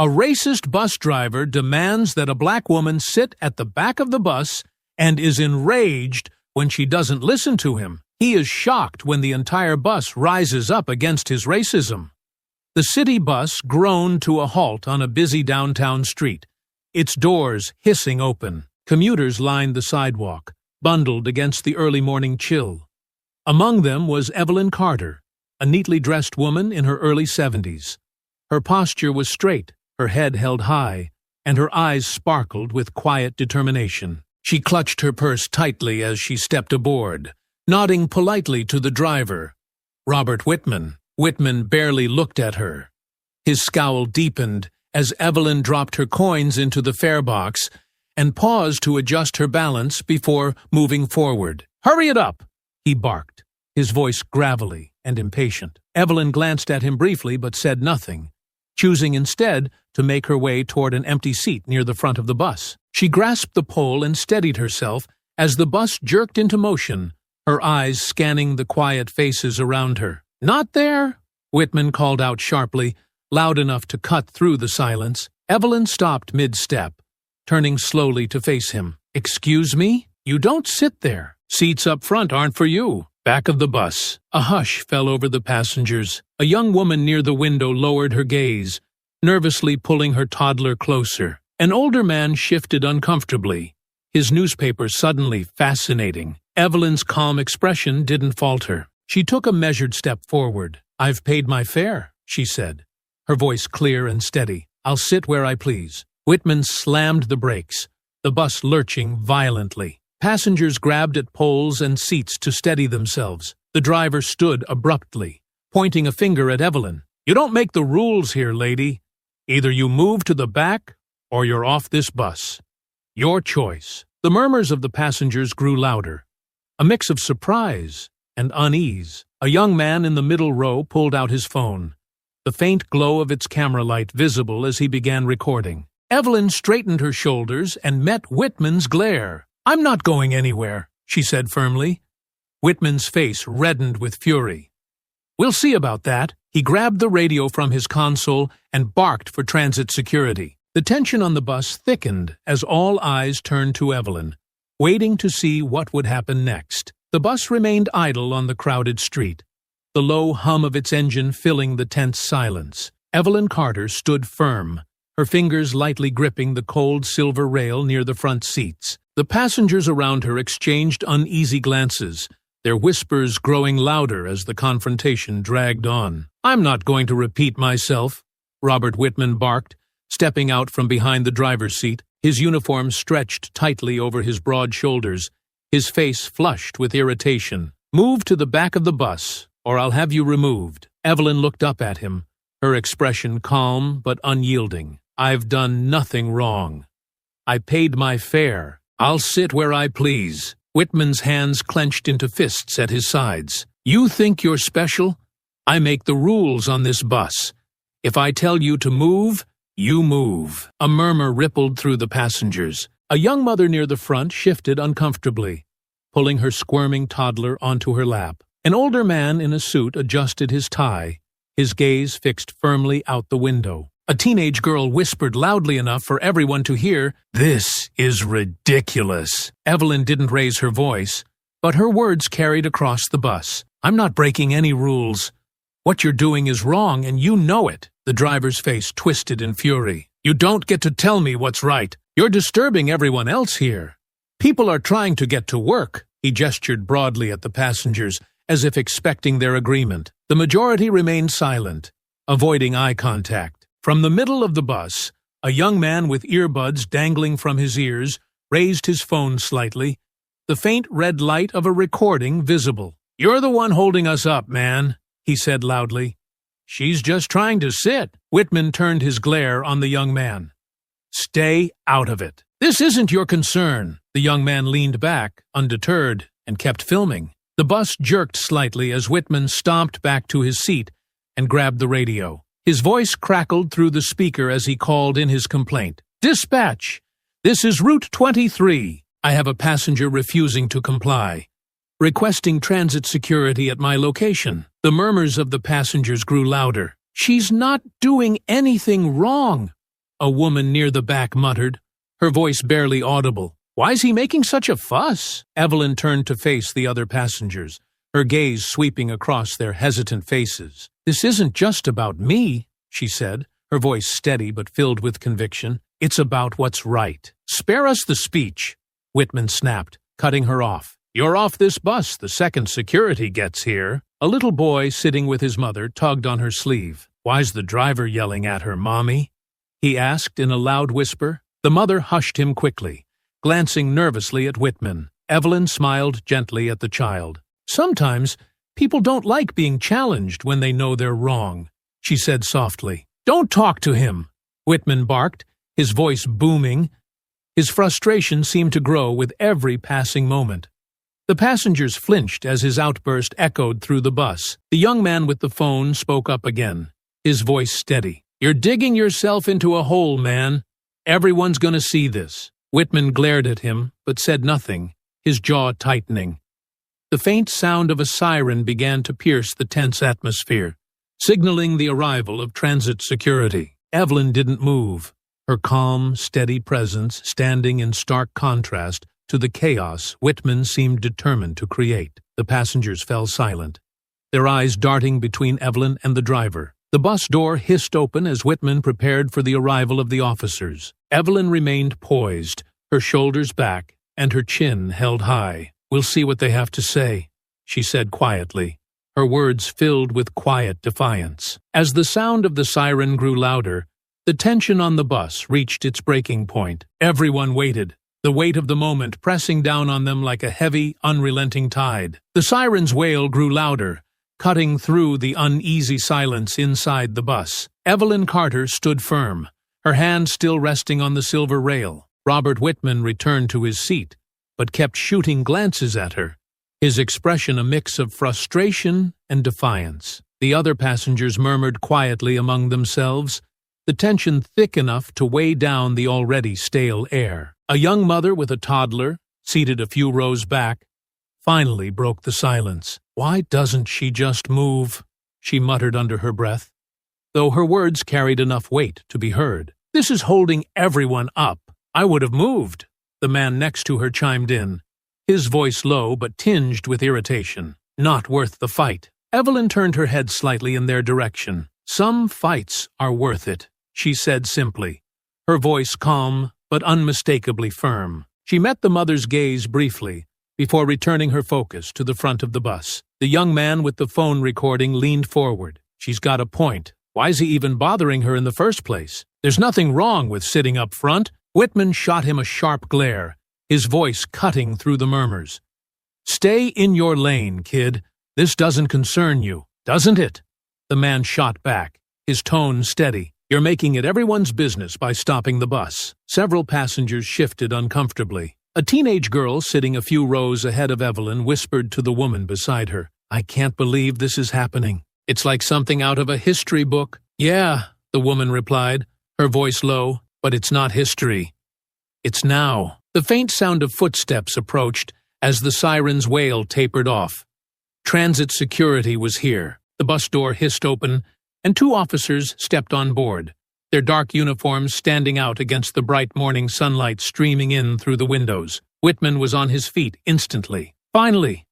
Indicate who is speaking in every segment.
Speaker 1: A racist bus driver demands that a black woman sit at the back of the bus and is enraged when she doesn't listen to him. He is shocked when the entire bus rises up against his racism. The city bus groaned to a halt on a busy downtown street, its doors hissing open. Commuters lined the sidewalk, bundled against the early morning chill. Among them was Evelyn Carter, a neatly dressed woman in her early 70s. Her posture was straight, her head held high, and her eyes sparkled with quiet determination. She clutched her purse tightly as she stepped aboard, nodding politely to the driver, Robert Whitman. Whitman barely looked at her. His scowl deepened as Evelyn dropped her coins into the fare box and paused to adjust her balance before moving forward. "Hurry it up!" he barked, his voice gravelly and impatient. Evelyn glanced at him briefly but said nothing, choosing instead to make her way toward an empty seat near the front of the bus. She grasped the pole and steadied herself as the bus jerked into motion, her eyes scanning the quiet faces around her. "Not there!" Whitman called out sharply, loud enough to cut through the silence. Evelyn stopped mid-step, turning slowly to face him. "Excuse me? You don't sit there. Seats up front aren't for you." Back of the bus. A hush fell over the passengers. A young woman near the window lowered her gaze, nervously pulling her toddler closer. An older man shifted uncomfortably, his newspaper suddenly fascinating. Evelyn's calm expression didn't falter. She took a measured step forward. "I've paid my fare," she said, her voice clear and steady. "I'll sit where I please." Whitman slammed the brakes, the bus lurching violently. Passengers grabbed at poles and seats to steady themselves. The driver stood abruptly, pointing a finger at Evelyn. "You don't make the rules here, lady. Either you move to the back or you're off this bus. Your choice." The murmurs of the passengers grew louder, a mix of surprise and unease. A young man in the middle row pulled out his phone, the faint glow of its camera light visible as he began recording. Evelyn straightened her shoulders and met Whitman's glare. "I'm not going anywhere," she said firmly. Whitman's face reddened with fury. "We'll see about that." He grabbed the radio from his console and barked for transit security. The tension on the bus thickened as all eyes turned to Evelyn, waiting to see what would happen next. The bus remained idle on the crowded street, the low hum of its engine filling the tense silence. Evelyn Carter stood firm, her fingers lightly gripping the cold silver rail near the front seats. The passengers around her exchanged uneasy glances, their whispers growing louder as the confrontation dragged on. "I'm not going to repeat myself," Robert Whitman barked, stepping out from behind the driver's seat, his uniform stretched tightly over his broad shoulders, his face flushed with irritation. "Move to the back of the bus, or I'll have you removed." Evelyn looked up at him, her expression calm but unyielding. "I've done nothing wrong. I paid my fare. I'll sit where I please." Whitman's hands clenched into fists at his sides. "You think you're special? I make the rules on this bus. If I tell you to move, you move." A murmur rippled through the passengers. A young mother near the front shifted uncomfortably, pulling her squirming toddler onto her lap. An older man in a suit adjusted his tie, his gaze fixed firmly out the window. A teenage girl whispered loudly enough for everyone to hear, "This is ridiculous." Evelyn didn't raise her voice, but her words carried across the bus. "I'm not breaking any rules. What you're doing is wrong, and you know it." The driver's face twisted in fury. "You don't get to tell me what's right. You're disturbing everyone else here. People are trying to get to work." He gestured broadly at the passengers, as if expecting their agreement. The majority remained silent, avoiding eye contact. From the middle of the bus, a young man with earbuds dangling from his ears raised his phone slightly, the faint red light of a recording visible. "You're the one holding us up, man," he said loudly. "She's just trying to sit." Whitman turned his glare on the young man. "Stay out of it. This isn't your concern." The young man leaned back, undeterred, and kept filming. The bus jerked slightly as Whitman stomped back to his seat and grabbed the radio. His voice crackled through the speaker as he called in his complaint. "Dispatch! This is Route 23. I have a passenger refusing to comply, requesting transit security at my location." The murmurs of the passengers grew louder. "She's not doing anything wrong," a woman near the back muttered, her voice barely audible. Why's he making such a fuss? Evelyn turned to face the other passengers, her gaze sweeping across their hesitant faces. This isn't just about me, she said, her voice steady but filled with conviction. It's about what's right. Spare us the speech, Whitman snapped, cutting her off. You're off this bus the second security gets here. A little boy sitting with his mother tugged on her sleeve. Why's the driver yelling at her, Mommy? He asked in a loud whisper. The mother hushed him quickly, glancing nervously at Whitman. Evelyn smiled gently at the child. Sometimes people don't like being challenged when they know they're wrong, she said softly. Don't talk to him, Whitman barked, his voice booming. His frustration seemed to grow with every passing moment. The passengers flinched as his outburst echoed through the bus. The young man with the phone spoke up again, his voice steady. You're digging yourself into a hole, man. Everyone's going to see this. Whitman glared at him, but said nothing, his jaw tightening. The faint sound of a siren began to pierce the tense atmosphere, signaling the arrival of transit security. Evelyn didn't move, her calm, steady presence standing in stark contrast to the chaos Whitman seemed determined to create. The passengers fell silent, their eyes darting between Evelyn and the driver. The bus door hissed open as Whitman prepared for the arrival of the officers. Evelyn remained poised, her shoulders back and her chin held high. We'll see what they have to say, she said quietly, her words filled with quiet defiance. As the sound of the siren grew louder, the tension on the bus reached its breaking point. Everyone waited, the weight of the moment pressing down on them like a heavy, unrelenting tide. The siren's wail grew louder, cutting through the uneasy silence inside the bus. Evelyn Carter stood firm, her hand still resting on the silver rail. Robert Whitman returned to his seat, but kept shooting glances at her, his expression a mix of frustration and defiance. The other passengers murmured quietly among themselves, the tension thick enough to weigh down the already stale air. A young mother with a toddler, seated a few rows back, finally broke the silence. Why doesn't she just move? She muttered under her breath, though her words carried enough weight to be heard. This is holding everyone up. I would have moved, the man next to her chimed in, his voice low but tinged with irritation. Not worth the fight. Evelyn turned her head slightly in their direction. Some fights are worth it, she said simply, her voice calm but unmistakably firm. She met the mother's gaze briefly, before returning her focus to the front of the bus. The young man with the phone recording leaned forward. She's got a point. Why's he even bothering her in the first place? There's nothing wrong with sitting up front. Whitman shot him a sharp glare, his voice cutting through the murmurs. Stay in your lane, kid. This doesn't concern you, doesn't it? The man shot back, his tone steady. You're making it everyone's business by stopping the bus. Several passengers shifted uncomfortably. A teenage girl sitting a few rows ahead of Evelyn whispered to the woman beside her, I can't believe this is happening. It's like something out of a history book. Yeah, the woman replied, her voice low, but it's not history. It's now. The faint sound of footsteps approached as the siren's wail tapered off. Transit security was here. The bus door hissed open, and two officers stepped on board, their dark uniforms standing out against the bright morning sunlight streaming in through the windows. Whitman was on his feet instantly. Finally,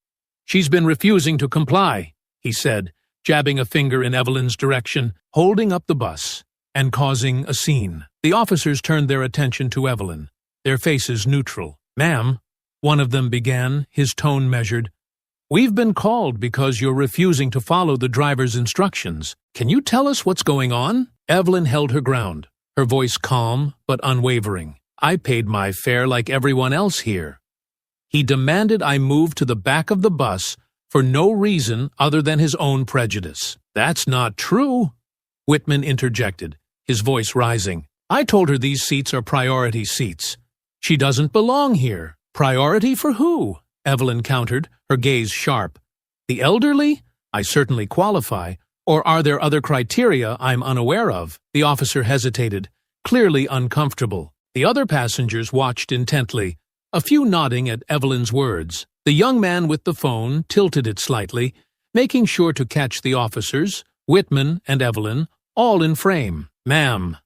Speaker 1: she's been refusing to comply, he said, jabbing a finger in Evelyn's direction, holding up the bus, and causing a scene. The officers turned their attention to Evelyn, their faces neutral. Ma'am, one of them began, his tone measured. We've been called because you're refusing to follow the driver's instructions. Can you tell us what's going on? Evelyn held her ground, her voice calm but unwavering. I paid my fare like everyone else here. He demanded I move to the back of the bus for no reason other than his own prejudice. That's not true, Whitman interjected, his voice rising. I told her these seats are priority seats. She doesn't belong here. Priority for who? Evelyn countered, her gaze sharp. The elderly? I certainly qualify. Or are there other criteria I'm unaware of? The officer hesitated, clearly uncomfortable. The other passengers watched intently, a few nodding at Evelyn's words. The young man with the phone tilted it slightly, making sure to catch the officers, Whitman and Evelyn, all in frame. Ma'am,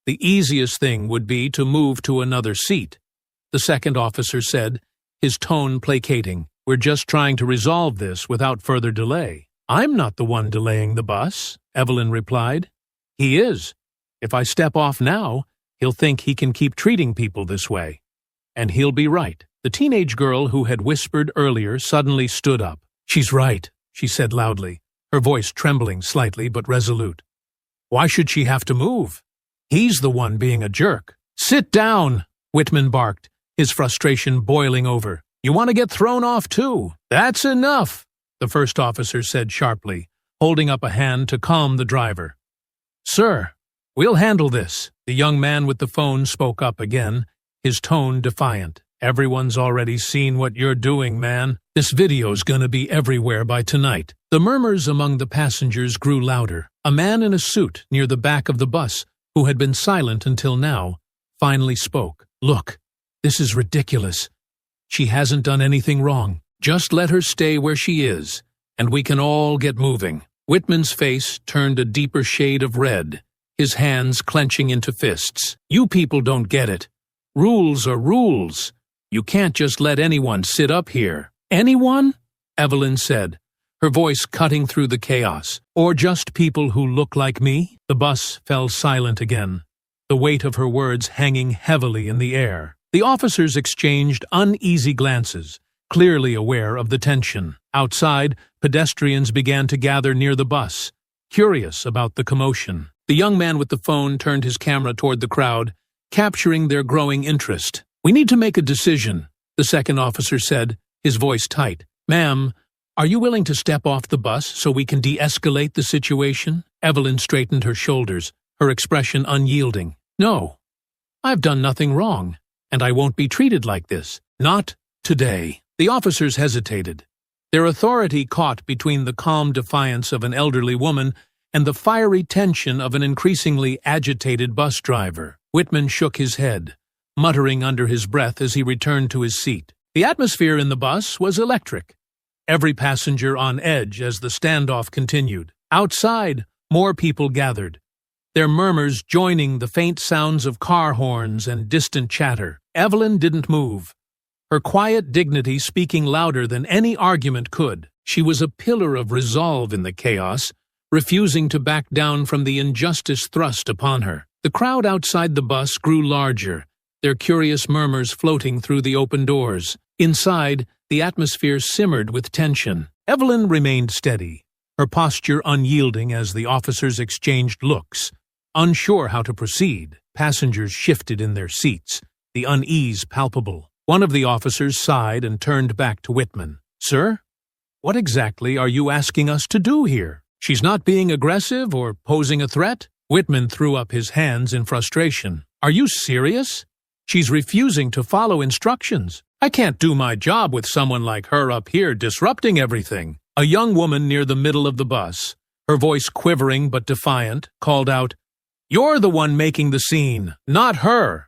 Speaker 1: The easiest thing would be to move to another seat. The second officer said, his tone placating. We're just trying to resolve this without further delay. I'm not the one delaying the bus, Evelyn replied. He is. If I step off now, he'll think he can keep treating people this way. And he'll be right. The teenage girl who had whispered earlier suddenly stood up. She's right, she said loudly, her voice trembling slightly but resolute. Why should she have to move? He's the one being a jerk. Sit down, Whitman barked, his frustration boiling over. You want to get thrown off too? That's enough, the first officer said sharply, holding up a hand to calm the driver. Sir, we'll handle this, the young man with the phone spoke up again, his tone defiant. Everyone's already seen what you're doing, man. This video's gonna be everywhere by tonight. The murmurs among the passengers grew louder. A man in a suit near the back of the bus, who had been silent until now, finally spoke. Look, this is ridiculous. She hasn't done anything wrong. Just let her stay where she is, and we can all get moving. Whitman's face turned a deeper shade of red, his hands clenching into fists. You people don't get it. Rules are rules. You can't just let anyone sit up here. Anyone? Evelyn said, her voice cutting through the chaos. Or just people who look like me? The bus fell silent again, the weight of her words hanging heavily in the air. The officers exchanged uneasy glances, clearly aware of the tension. Outside, pedestrians began to gather near the bus, curious about the commotion. The young man with the phone turned his camera toward the crowd, capturing their growing interest. We need to make a decision, the second officer said, his voice tight. Ma'am, are you willing to step off the bus so we can de-escalate the situation? Evelyn straightened her shoulders, her expression unyielding. No, I've done nothing wrong, and I won't be treated like this. Not today. The officers hesitated, their authority caught between the calm defiance of an elderly woman and the fiery tension of an increasingly agitated bus driver. Whitman shook his head, muttering under his breath as he returned to his seat. The atmosphere in the bus was electric, every passenger on edge as the standoff continued. Outside, more people gathered, their murmurs joining the faint sounds of car horns and distant chatter. Evelyn didn't move, her quiet dignity speaking louder than any argument could. She was a pillar of resolve in the chaos, refusing to back down from the injustice thrust upon her. The crowd outside the bus grew larger, their curious murmurs floating through the open doors. Inside, the atmosphere simmered with tension. Evelyn remained steady, her posture unyielding as the officers exchanged looks. Unsure how to proceed, passengers shifted in their seats, the unease palpable. One of the officers sighed and turned back to Whitman. Sir, what exactly are you asking us to do here? She's not being aggressive or posing a threat? Whitman threw up his hands in frustration. Are you serious? She's refusing to follow instructions. I can't do my job with someone like her up here disrupting everything. A young woman near the middle of the bus, her voice quivering but defiant, called out, You're the one making the scene, not her.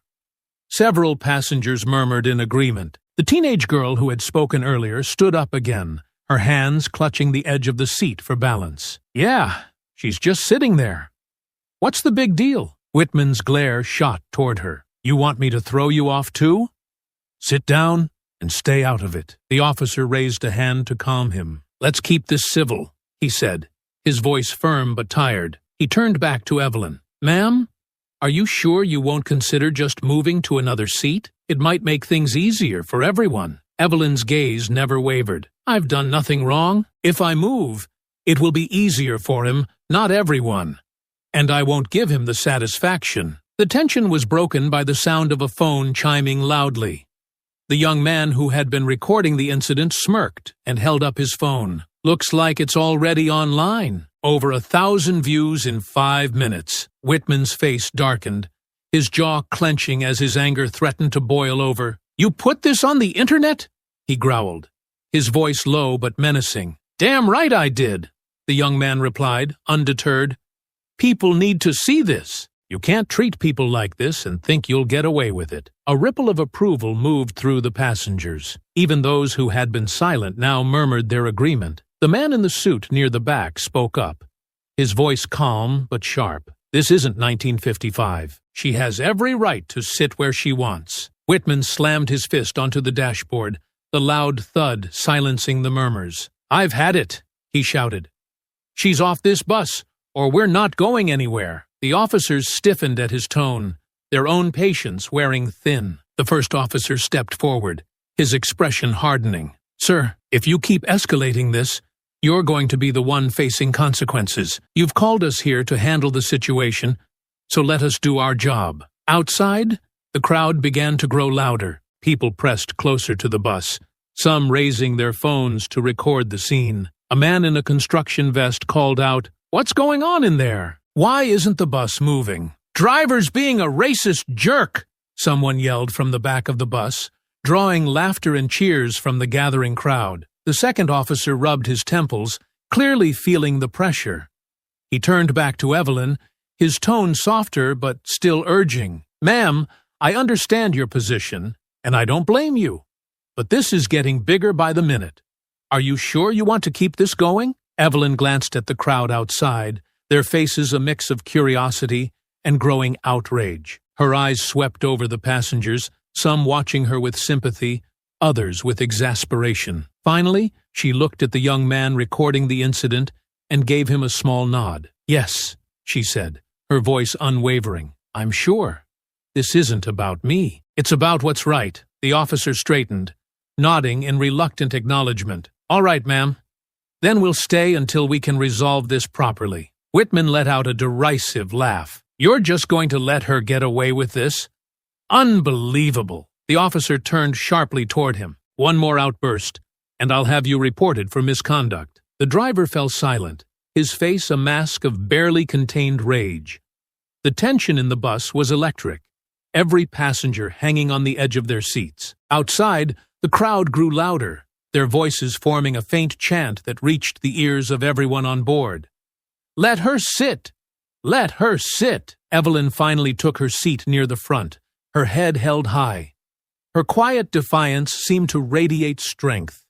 Speaker 1: Several passengers murmured in agreement. The teenage girl who had spoken earlier stood up again, her hands clutching the edge of the seat for balance. Yeah, she's just sitting there. What's the big deal? Whitman's glare shot toward her. You want me to throw you off too? Sit down and stay out of it. The officer raised a hand to calm him. Let's keep this civil, he said, his voice firm but tired. He turned back to Evelyn. Ma'am, are you sure you won't consider just moving to another seat? It might make things easier for everyone. Evelyn's gaze never wavered. I've done nothing wrong. If I move, it will be easier for him, not everyone. And I won't give him the satisfaction. The tension was broken by the sound of a phone chiming loudly. The young man who had been recording the incident smirked and held up his phone. Looks like it's already online. Over 1,000 views in 5 minutes. Whitman's face darkened, his jaw clenching as his anger threatened to boil over. You put this on the internet? He growled, his voice low but menacing. Damn right I did, the young man replied, undeterred. People need to see this. You can't treat people like this and think you'll get away with it. A ripple of approval moved through the passengers. Even those who had been silent now murmured their agreement. The man in the suit near the back spoke up, his voice calm but sharp. This isn't 1955. She has every right to sit where she wants. Whitman slammed his fist onto the dashboard, the loud thud silencing the murmurs. "I've had it," he shouted. "She's off this bus, or we're not going anywhere." The officers stiffened at his tone, their own patience wearing thin. The first officer stepped forward, his expression hardening. "Sir, if you keep escalating this, you're going to be the one facing consequences. You've called us here to handle the situation, so let us do our job." Outside, the crowd began to grow louder. People pressed closer to the bus, some raising their phones to record the scene. A man in a construction vest called out, "What's going on in there? Why isn't the bus moving?" "Driver's being a racist jerk," someone yelled from the back of the bus, drawing laughter and cheers from the gathering crowd. The second officer rubbed his temples, clearly feeling the pressure. He turned back to Evelyn, his tone softer but still urging. "Ma'am, I understand your position, and I don't blame you. But this is getting bigger by the minute. Are you sure you want to keep this going?" Evelyn glanced at the crowd outside, their faces a mix of curiosity and growing outrage. Her eyes swept over the passengers, some watching her with sympathy, others with exasperation. Finally, she looked at the young man recording the incident and gave him a small nod. "Yes," she said, her voice unwavering. "I'm sure. This isn't about me. It's about what's right." The officer straightened, nodding in reluctant acknowledgement. "All right, ma'am. Then we'll stay until we can resolve this properly." Whitman let out a derisive laugh. "You're just going to let her get away with this? Unbelievable." The officer turned sharply toward him. "One more outburst, and I'll have you reported for misconduct." The driver fell silent, his face a mask of barely contained rage. The tension in the bus was electric, every passenger hanging on the edge of their seats. Outside, the crowd grew louder, their voices forming a faint chant that reached the ears of everyone on board. "Let her sit! Let her sit!" Evelyn finally took her seat near the front, her head held high. Her quiet defiance seemed to radiate strength,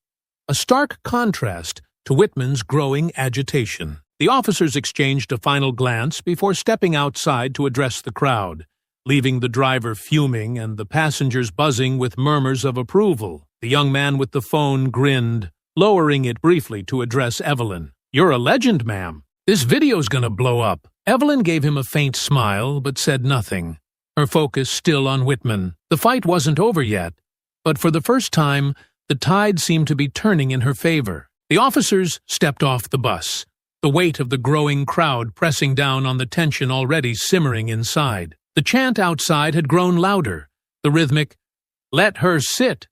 Speaker 1: a stark contrast to Whitman's growing agitation. The officers exchanged a final glance before stepping outside to address the crowd, leaving the driver fuming and the passengers buzzing with murmurs of approval. The young man with the phone grinned, lowering it briefly to address Evelyn. "You're a legend, ma'am. This video's gonna blow up." Evelyn gave him a faint smile, but said nothing, her focus still on Whitman. The fight wasn't over yet, but for the first time, the tide seemed to be turning in her favor. The officers stepped off the bus, the weight of the growing crowd pressing down on the tension already simmering inside. The chant outside had grown louder, the rhythmic, "Let her sit!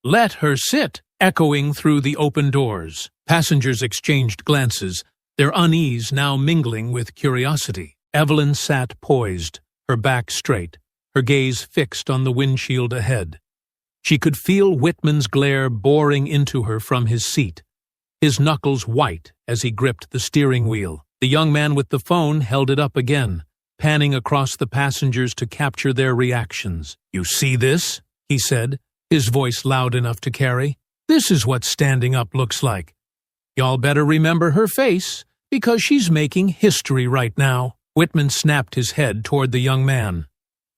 Speaker 1: Let her sit!" echoing through the open doors. Passengers exchanged glances, their unease now mingling with curiosity. Evelyn sat poised, her back straight, her gaze fixed on the windshield ahead. She could feel Whitman's glare boring into her from his seat, his knuckles white as he gripped the steering wheel. The young man with the phone held it up again, panning across the passengers to capture their reactions. "You see this?" he said, his voice loud enough to carry. "This is what standing up looks like. Y'all better remember her face, because she's making history right now." Whitman snapped his head toward the young man.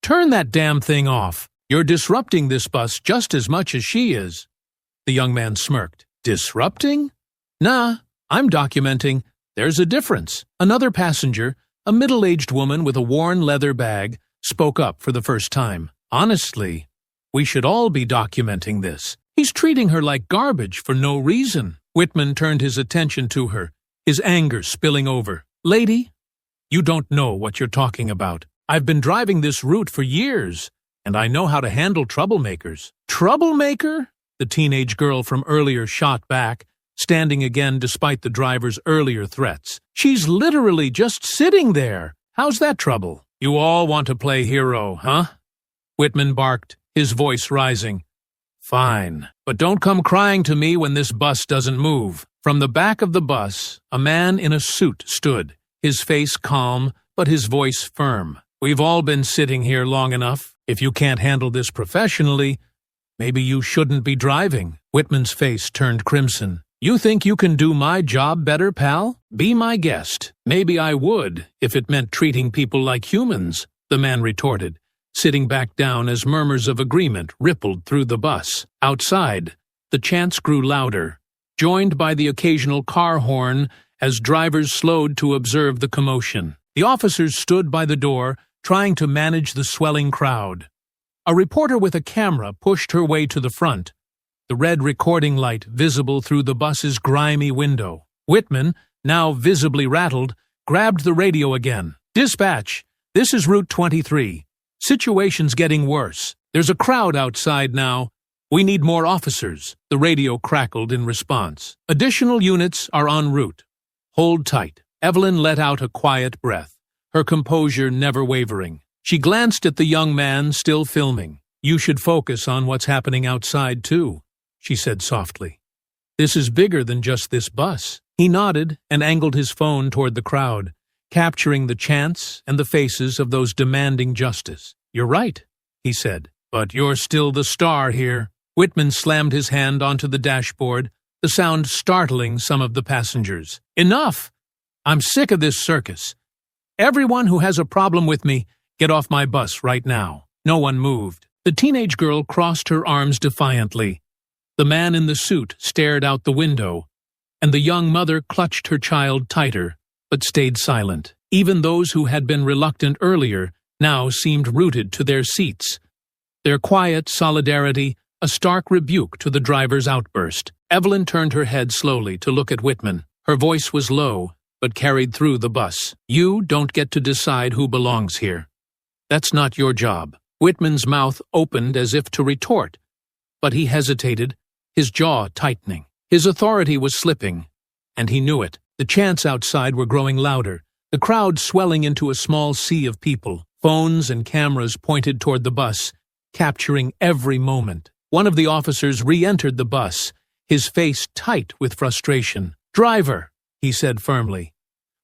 Speaker 1: "Turn that damn thing off. You're disrupting this bus just as much as she is." The young man smirked. "Disrupting? Nah, I'm documenting. There's a difference." Another passenger, a middle-aged woman with a worn leather bag, spoke up for the first time. "Honestly, we should all be documenting this. He's treating her like garbage for no reason." Whitman turned his attention to her, his anger spilling over. "Lady, you don't know what you're talking about. I've been driving this route for years, and I know how to handle troublemakers." "Troublemaker?" the teenage girl from earlier shot back, standing again despite the driver's earlier threats. "She's literally just sitting there. How's that trouble?" "You all want to play hero, huh?" Whitman barked, his voice rising. "Fine, but don't come crying to me when this bus doesn't move." From the back of the bus, a man in a suit stood, his face calm, but his voice firm. "We've all been sitting here long enough. If you can't handle this professionally, maybe you shouldn't be driving." Whitman's face turned crimson. You think you can do my job better, pal? Be my guest. Maybe I would, if it meant treating people like humans, the man retorted, sitting back down as murmurs of agreement rippled through the bus. Outside, the chants grew louder, joined by the occasional car horn as drivers slowed to observe the commotion. The officers stood by the door, trying to manage the swelling crowd. A reporter with a camera pushed her way to the front, the red recording light visible through the bus's grimy window. Whitman, now visibly rattled, grabbed the radio again. "Dispatch, this is Route 23. Situation's getting worse. There's a crowd outside now. We need more officers," the radio crackled in response. "Additional units are en route. Hold tight." Evelyn let out a quiet breath, her composure never wavering. She glanced at the young man still filming. "You should focus on what's happening outside, too," she said softly. "This is bigger than just this bus." He nodded and angled his phone toward the crowd, capturing the chants and the faces of those demanding justice. "You're right," he said, "but you're still the star here." Whitman slammed his hand onto the dashboard, the sound startling some of the passengers. "Enough! I'm sick of this circus. Everyone who has a problem with me, get off my bus right now." No one moved. The teenage girl crossed her arms defiantly. The man in the suit stared out the window, and the young mother clutched her child tighter, but stayed silent. Even those who had been reluctant earlier now seemed rooted to their seats, their quiet solidarity a stark rebuke to the driver's outburst. Evelyn turned her head slowly to look at Whitman. Her voice was low, but carried through the bus. "You don't get to decide who belongs here. That's not your job." Whitman's mouth opened as if to retort, but he hesitated, his jaw tightening. His authority was slipping, and he knew it. The chants outside were growing louder, the crowd swelling into a small sea of people. Phones and cameras pointed toward the bus, capturing every moment. One of the officers re-entered the bus, his face tight with frustration. "Driver," he said firmly,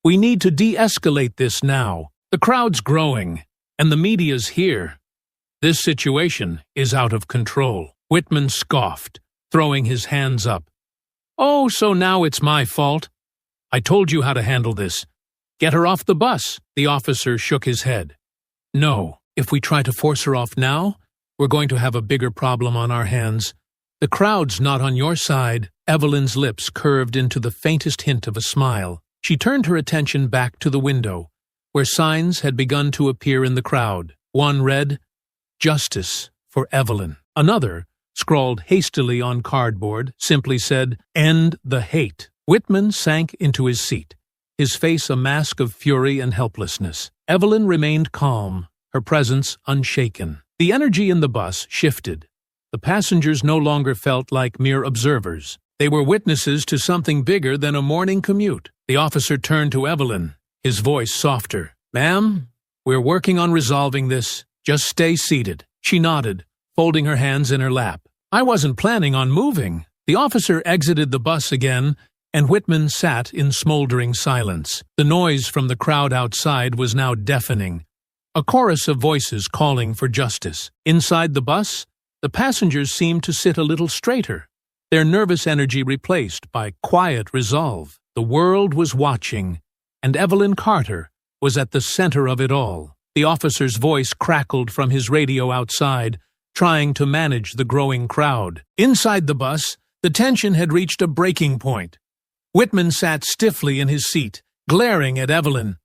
Speaker 1: "we need to de-escalate this now. The crowd's growing, and the media's here. This situation is out of control." Whitman scoffed, throwing his hands up. "Oh, so now it's my fault? I told you how to handle this. Get her off the bus." The officer shook his head. "No, if we try to force her off now, we're going to have a bigger problem on our hands. The crowd's not on your side." Evelyn's lips curved into the faintest hint of a smile. She turned her attention back to the window, where signs had begun to appear in the crowd. One read, "Justice for Evelyn." Another, scrawled hastily on cardboard, simply said, "End the hate." Whitman sank into his seat, his face a mask of fury and helplessness. Evelyn remained calm, her presence unshaken. The energy in the bus shifted. The passengers no longer felt like mere observers. They were witnesses to something bigger than a morning commute. The officer turned to Evelyn, his voice softer. "Ma'am, we're working on resolving this. Just stay seated." She nodded, folding her hands in her lap. "I wasn't planning on moving." The officer exited the bus again, and Whitman sat in smoldering silence. The noise from the crowd outside was now deafening, a chorus of voices calling for justice. Inside the bus, the passengers seemed to sit a little straighter, their nervous energy replaced by quiet resolve. The world was watching, and Evelyn Carter was at the center of it all. The officer's voice crackled from his radio outside, trying to manage the growing crowd. Inside the bus, the tension had reached a breaking point. Whitman sat stiffly in his seat, glaring at Evelyn.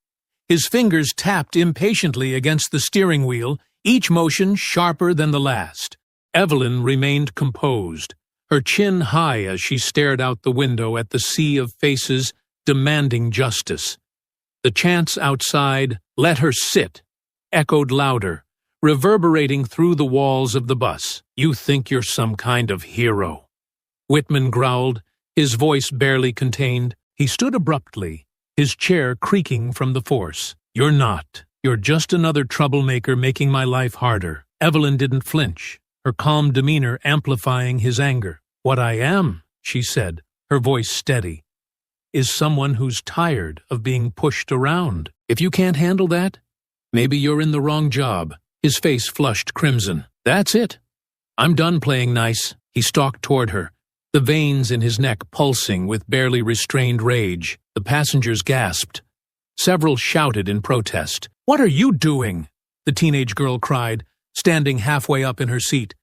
Speaker 1: His fingers tapped impatiently against the steering wheel, each motion sharper than the last. Evelyn remained composed, her chin high as she stared out the window at the sea of faces demanding justice. The chants outside, "Let her sit," echoed louder, reverberating through the walls of the bus. "You think you're some kind of hero," Whitman growled, his voice barely contained. He stood abruptly, his chair creaking from the force. "You're not. You're just another troublemaker making my life harder." Evelyn didn't flinch, her calm demeanor amplifying his anger. "What I am," she said, her voice steady, "is someone who's tired of being pushed around. If you can't handle that, maybe you're in the wrong job." His face flushed crimson. "That's it. I'm done playing nice." He stalked toward her, the veins in his neck pulsing with barely restrained rage. The passengers gasped. Several shouted in protest. "What are you doing?" the teenage girl cried, standing halfway up in her seat.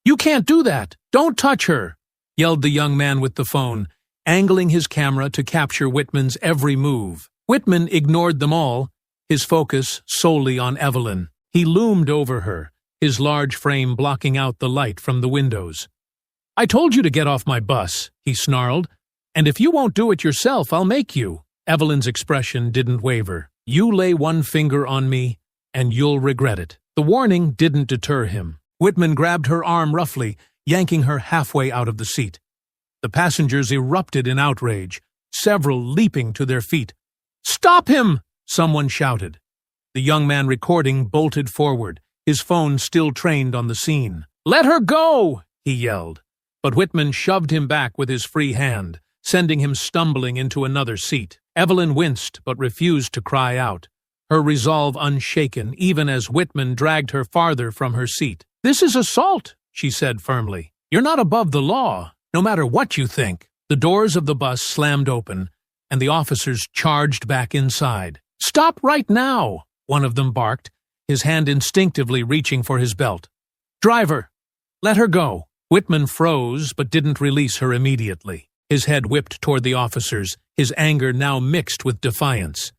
Speaker 1: "You can't do that! Don't touch her!" yelled the young man with the phone, angling his camera to capture Whitman's every move. Whitman ignored them all, his focus solely on Evelyn. He loomed over her, his large frame blocking out the light from the windows. "I told you to get off my bus," he snarled, "and if you won't do it yourself, I'll make you." Evelyn's expression didn't waver. "You lay one finger on me, and you'll regret it." The warning didn't deter him. Whitman grabbed her arm roughly, yanking her halfway out of the seat. The passengers erupted in outrage, several leaping to their feet. "Stop him!" someone shouted. The young man recording bolted forward, his phone still trained on the scene. "Let her go!" he yelled. But Whitman shoved him back with his free hand, sending him stumbling into another seat. Evelyn winced but refused to cry out, her resolve unshaken even as Whitman dragged her farther from her seat. "This is assault," she said firmly. "You're not above the law, no matter what you think." The doors of the bus slammed open, and the officers charged back inside. "Stop right now!" one of them barked, his hand instinctively reaching for his belt. "Driver, let her go." Whitman froze but didn't release her immediately. His head whipped toward the officers, his anger now mixed with defiance.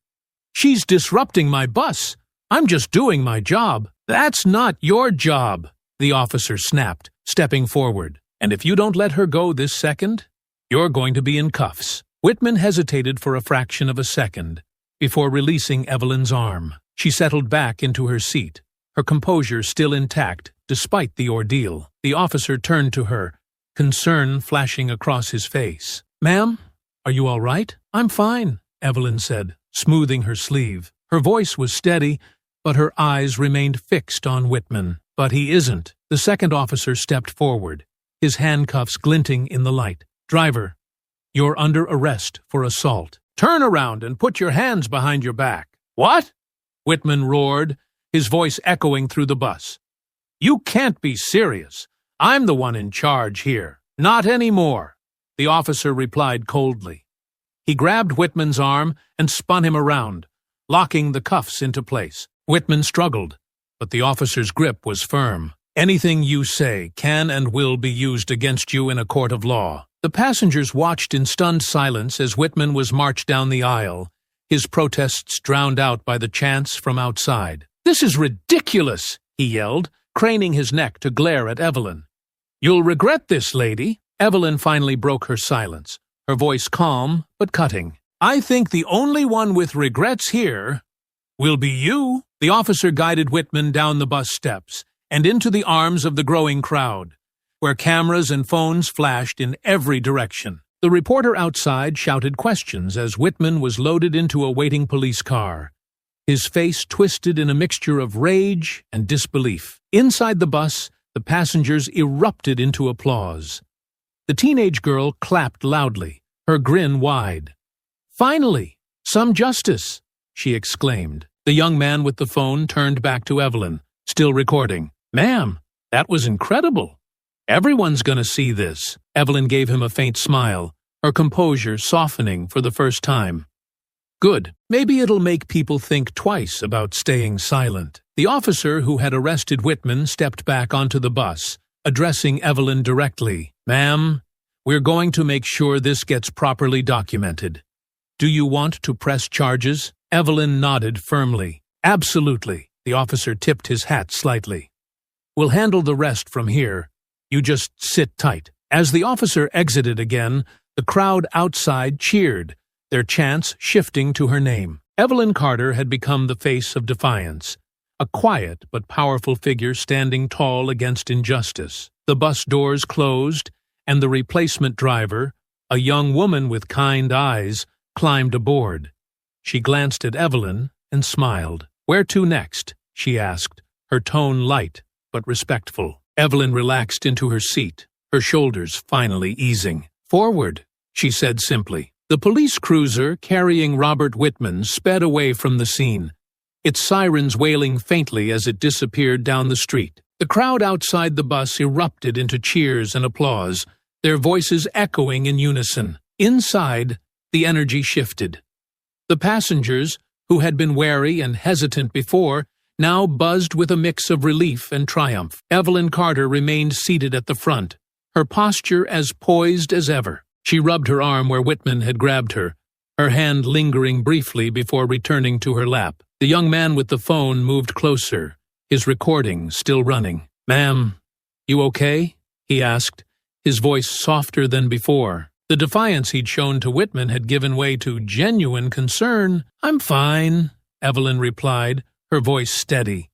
Speaker 1: "She's disrupting my bus. I'm just doing my job." "That's not your job," the officer snapped, stepping forward. "And if you don't let her go this second, you're going to be in cuffs." Whitman hesitated for a fraction of a second before releasing Evelyn's arm. She settled back into her seat, her composure still intact despite the ordeal. The officer turned to her, concern flashing across his face. "Ma'am, are you all right?" "I'm fine," Evelyn said, smoothing her sleeve. Her voice was steady, but her eyes remained fixed on Whitman. "But he isn't." The second officer stepped forward, his handcuffs glinting in the light. "Driver, you're under arrest for assault. Turn around and put your hands behind your back." "What?" Whitman roared, his voice echoing through the bus. "You can't be serious. I'm the one in charge here." "Not anymore," the officer replied coldly. He grabbed Whitman's arm and spun him around, locking the cuffs into place. Whitman struggled, but the officer's grip was firm. "Anything you say can and will be used against you in a court of law." The passengers watched in stunned silence as Whitman was marched down the aisle, his protests drowned out by the chants from outside. "This is ridiculous," he yelled, craning his neck to glare at Evelyn. "You'll regret this, lady." Evelyn finally broke her silence, her voice calm but cutting. "I think the only one with regrets here will be you." The officer guided Whitman down the bus steps and into the arms of the growing crowd, where cameras and phones flashed in every direction. The reporter outside shouted questions as Whitman was loaded into a waiting police car, his face twisted in a mixture of rage and disbelief. Inside the bus, the passengers erupted into applause. The teenage girl clapped loudly, her grin wide. "Finally, some justice," she exclaimed. The young man with the phone turned back to Evelyn, still recording. "Ma'am, that was incredible. Everyone's gonna see this." Evelyn gave him a faint smile, her composure softening for the first time. "Good. Maybe it'll make people think twice about staying silent." The officer who had arrested Whitman stepped back onto the bus, addressing Evelyn directly. "Ma'am, we're going to make sure this gets properly documented. Do you want to press charges?" Evelyn nodded firmly. "Absolutely." The officer tipped his hat slightly. "We'll handle the rest from here. You just sit tight." As the officer exited again, the crowd outside cheered, their chants shifting to her name. Evelyn Carter had become the face of defiance, a quiet but powerful figure standing tall against injustice. The bus doors closed, and the replacement driver, a young woman with kind eyes, climbed aboard. She glanced at Evelyn and smiled. "Where to next?" she asked, her tone light but respectful. Evelyn relaxed into her seat, her shoulders finally easing. "Forward," she said simply. The police cruiser carrying Robert Whitman sped away from the scene, its sirens wailing faintly as it disappeared down the street. The crowd outside the bus erupted into cheers and applause, their voices echoing in unison. Inside, the energy shifted. The passengers, who had been wary and hesitant before, now buzzed with a mix of relief and triumph. Evelyn Carter remained seated at the front, her posture as poised as ever. She rubbed her arm where Whitman had grabbed her, her hand lingering briefly before returning to her lap. The young man with the phone moved closer, his recording still running. "Ma'am, you okay?" he asked, his voice softer than before. The defiance he'd shown to Whitman had given way to genuine concern. "I'm fine," Evelyn replied, her voice steady.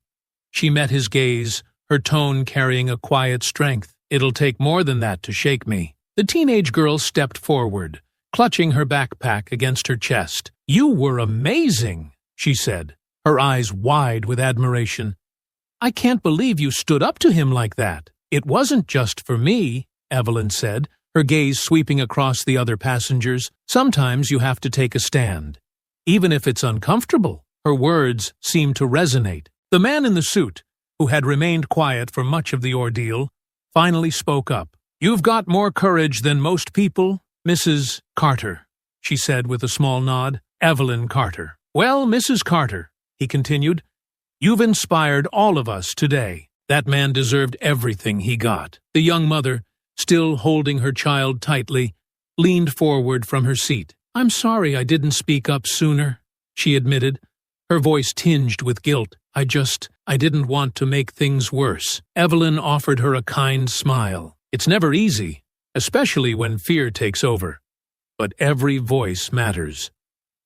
Speaker 1: She met his gaze, her tone carrying a quiet strength. "It'll take more than that to shake me." The teenage girl stepped forward, clutching her backpack against her chest. "You were amazing," she said, her eyes wide with admiration. "I can't believe you stood up to him like that." "It wasn't just for me," Evelyn said, her gaze sweeping across the other passengers. "Sometimes you have to take a stand, even if it's uncomfortable." Her words seemed to resonate. The man in the suit, who had remained quiet for much of the ordeal, finally spoke up. "You've got more courage than most people, Mrs. Carter," she said with a small nod. "Evelyn Carter." "Well, Mrs. Carter," he continued, "you've inspired all of us today. That man deserved everything he got." The young mother, still holding her child tightly, leaned forward from her seat. "I'm sorry I didn't speak up sooner," she admitted, her voice tinged with guilt. I didn't want to make things worse." Evelyn offered her a kind smile. "It's never easy, especially when fear takes over. But every voice matters.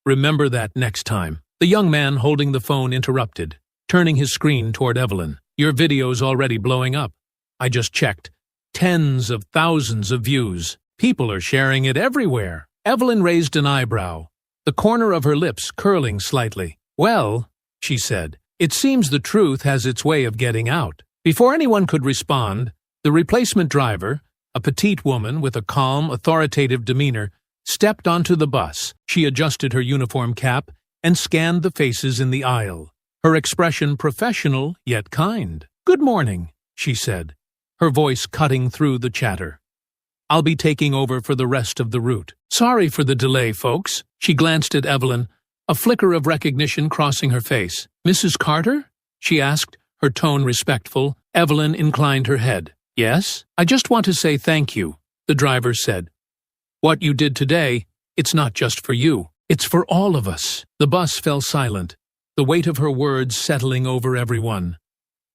Speaker 1: Remember that next time." The young man holding the phone interrupted, turning his screen toward Evelyn. "Your video's already blowing up. I just checked. Tens of thousands of views. People are sharing it everywhere." Evelyn raised an eyebrow, the corner of her lips curling slightly. "Well," she said, "it seems the truth has its way of getting out." Before anyone could respond, the replacement driver, a petite woman with a calm, authoritative demeanor, stepped onto the bus. She adjusted her uniform cap and scanned the faces in the aisle, her expression professional yet kind. "Good morning," she said, her voice cutting through the chatter. "I'll be taking over for the rest of the route. Sorry for the delay, folks." She glanced at Evelyn, a flicker of recognition crossing her face. "Mrs. Carter?" she asked, her tone respectful. Evelyn inclined her head. "Yes? I just want to say thank you," the driver said. "What you did today, it's not just for you. It's for all of us." The bus fell silent, the weight of her words settling over everyone.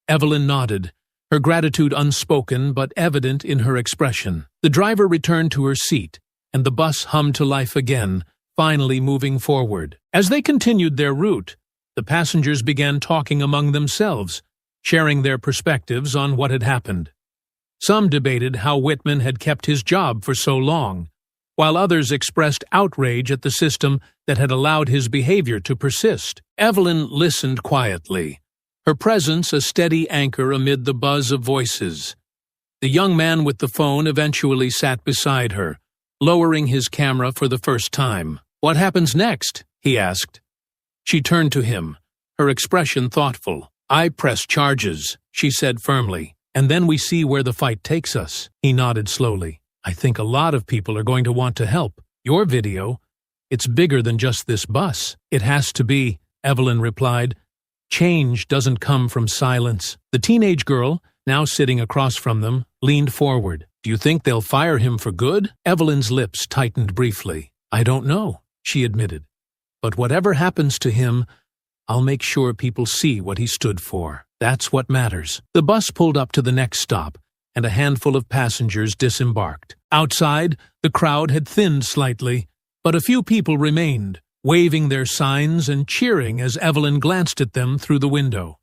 Speaker 1: Evelyn nodded, her gratitude unspoken but evident in her expression. The driver returned to her seat, and the bus hummed to life again, finally moving forward. As they continued their route, the passengers began talking among themselves, sharing their perspectives on what had happened. Some debated how Whitman had kept his job for so long, while others expressed outrage at the system that had allowed his behavior to persist. Evelyn listened quietly, her presence a steady anchor amid the buzz of voices. The young man with the phone eventually sat beside her, lowering his camera for the first time. "What happens next?" he asked. She turned to him, her expression thoughtful. "I press charges," she said firmly, "and then we see where the fight takes us." He nodded slowly. "I think a lot of people are going to want to help. Your video, it's bigger than just this bus." "It has to be," Evelyn replied. "Change doesn't come from silence." The teenage girl, now sitting across from them, leaned forward. "Do you think they'll fire him for good?" Evelyn's lips tightened briefly. "I don't know," she admitted. "But whatever happens to him, I'll make sure people see what he stood for. That's what matters." The bus pulled up to the next stop, and a handful of passengers disembarked. Outside, the crowd had thinned slightly, but a few people remained, waving their signs and cheering as Evelyn glanced at them through the window.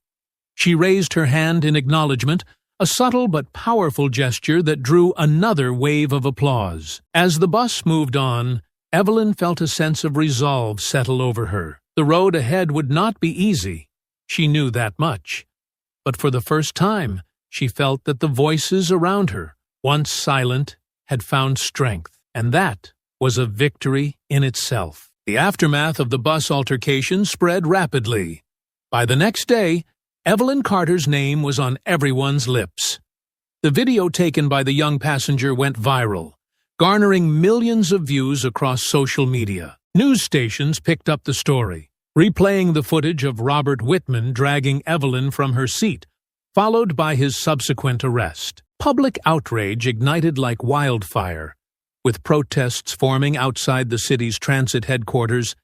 Speaker 1: She raised her hand in acknowledgement, a subtle but powerful gesture that drew another wave of applause. As the bus moved on, Evelyn felt a sense of resolve settle over her. The road ahead would not be easy. She knew that much. But for the first time, she felt that the voices around her, once silent, had found strength, and that was a victory in itself. The aftermath of the bus altercation spread rapidly. By the next day, Evelyn Carter's name was on everyone's lips. The video taken by the young passenger went viral, garnering millions of views across social media. News stations picked up the story, replaying the footage of Robert Whitman dragging Evelyn from her seat, followed by his subsequent arrest. Public outrage ignited like wildfire, with protests forming outside the city's transit headquarters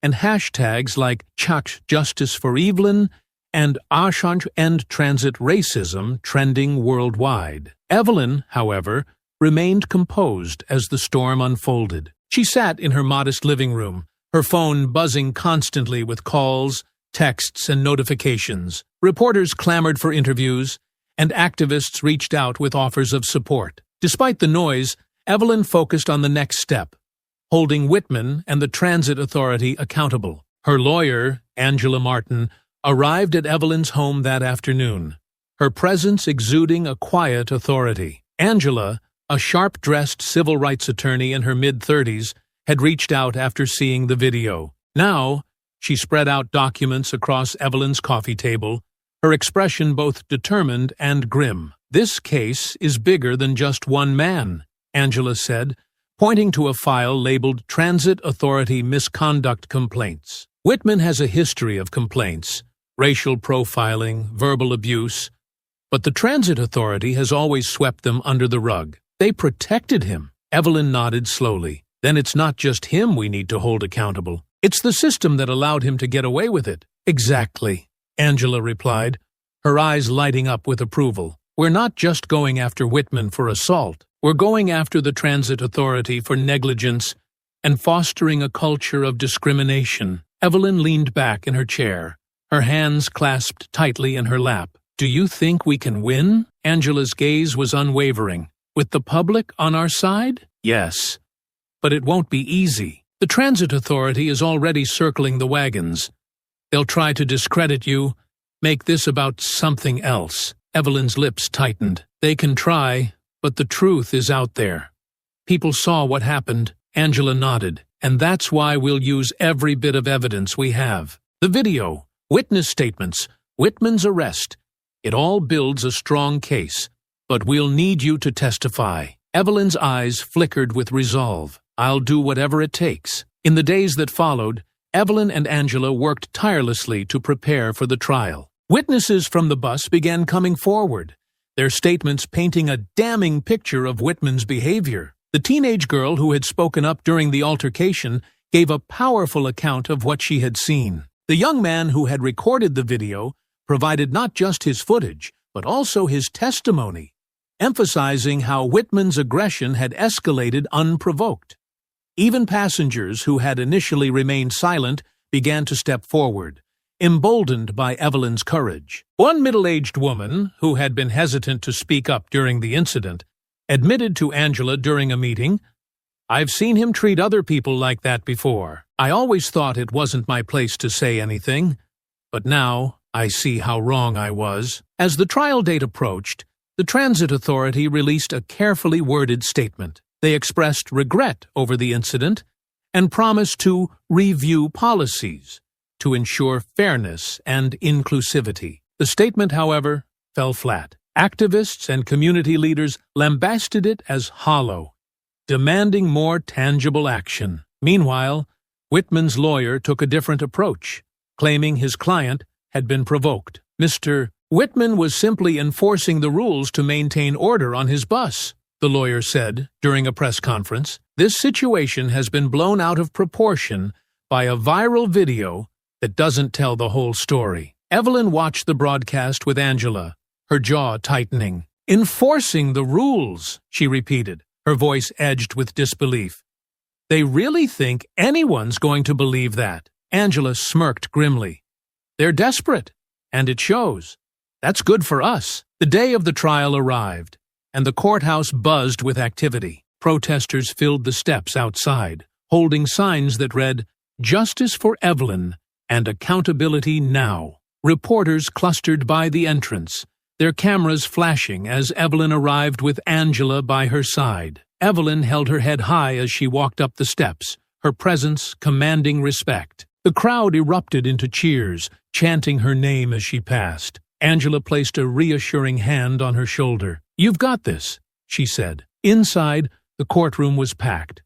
Speaker 1: and hashtags like Chuck Justice for Evelyn and Ashant End Transit Racism trending worldwide. Evelyn, however, remained composed as the storm unfolded. She sat in her modest living room, her phone buzzing constantly with calls, texts, and notifications. Reporters clamored for interviews, and activists reached out with offers of support. Despite the noise, Evelyn focused on the next step, holding Whitman and the Transit Authority accountable. Her lawyer, Angela Martin, arrived at Evelyn's home that afternoon, her presence exuding a quiet authority. Angela, a sharp-dressed civil rights attorney in her mid-30s, had reached out after seeing the video. Now, she spread out documents across Evelyn's coffee table, her expression both determined and grim. "This case is bigger than just one man," Angela said, pointing to a file labeled Transit Authority Misconduct Complaints. Whitman has a history of complaints, racial profiling, verbal abuse, but the Transit Authority has always swept them under the rug. They protected him. Evelyn nodded slowly. Then it's not just him we need to hold accountable. It's the system that allowed him to get away with it. Exactly, Angela replied, her eyes lighting up with approval. We're not just going after Whitman for assault. We're going after the Transit Authority for negligence and fostering a culture of discrimination. Evelyn leaned back in her chair, her hands clasped tightly in her lap. Do you think we can win? Angela's gaze was unwavering. With the public on our side? Yes. But it won't be easy. The Transit Authority is already circling the wagons. They'll try to discredit you, make this about something else. Evelyn's lips tightened. They can try, but the truth is out there. People saw what happened. Angela nodded. And that's why we'll use every bit of evidence we have. The video, witness statements, Whitman's arrest. It all builds a strong case. But we'll need you to testify. Evelyn's eyes flickered with resolve. I'll do whatever it takes. In the days that followed, Evelyn and Angela worked tirelessly to prepare for the trial. Witnesses from the bus began coming forward, their statements painting a damning picture of Whitman's behavior. The teenage girl who had spoken up during the altercation gave a powerful account of what she had seen. The young man who had recorded the video provided not just his footage, but also his testimony, emphasizing how Whitman's aggression had escalated unprovoked. Even passengers who had initially remained silent began to step forward, emboldened by Evelyn's courage. One middle-aged woman, who had been hesitant to speak up during the incident, admitted to Angela during a meeting, "I've seen him treat other people like that before. I always thought it wasn't my place to say anything, but now I see how wrong I was." As the trial date approached, the Transit Authority released a carefully worded statement. They expressed regret over the incident and promised to review policies to ensure fairness and inclusivity. The statement, however, fell flat. Activists and community leaders lambasted it as hollow, demanding more tangible action. Meanwhile, Whitman's lawyer took a different approach, claiming his client had been provoked. Mr. Whitman was simply enforcing the rules to maintain order on his bus, the lawyer said during a press conference. This situation has been blown out of proportion by a viral video that doesn't tell the whole story. Evelyn watched the broadcast with Angela, her jaw tightening. Enforcing the rules, she repeated, her voice edged with disbelief. They really think anyone's going to believe that? Angela smirked grimly. They're desperate, and it shows. That's good for us. The day of the trial arrived, and the courthouse buzzed with activity. Protesters filled the steps outside, holding signs that read, "Justice for Evelyn and accountability now." Reporters clustered by the entrance, their cameras flashing as Evelyn arrived with Angela by her side. Evelyn held her head high as she walked up the steps, her presence commanding respect. The crowd erupted into cheers, chanting her name as she passed. Angela placed a reassuring hand on her shoulder. "You've got this," she said. Inside, The courtroom was packed.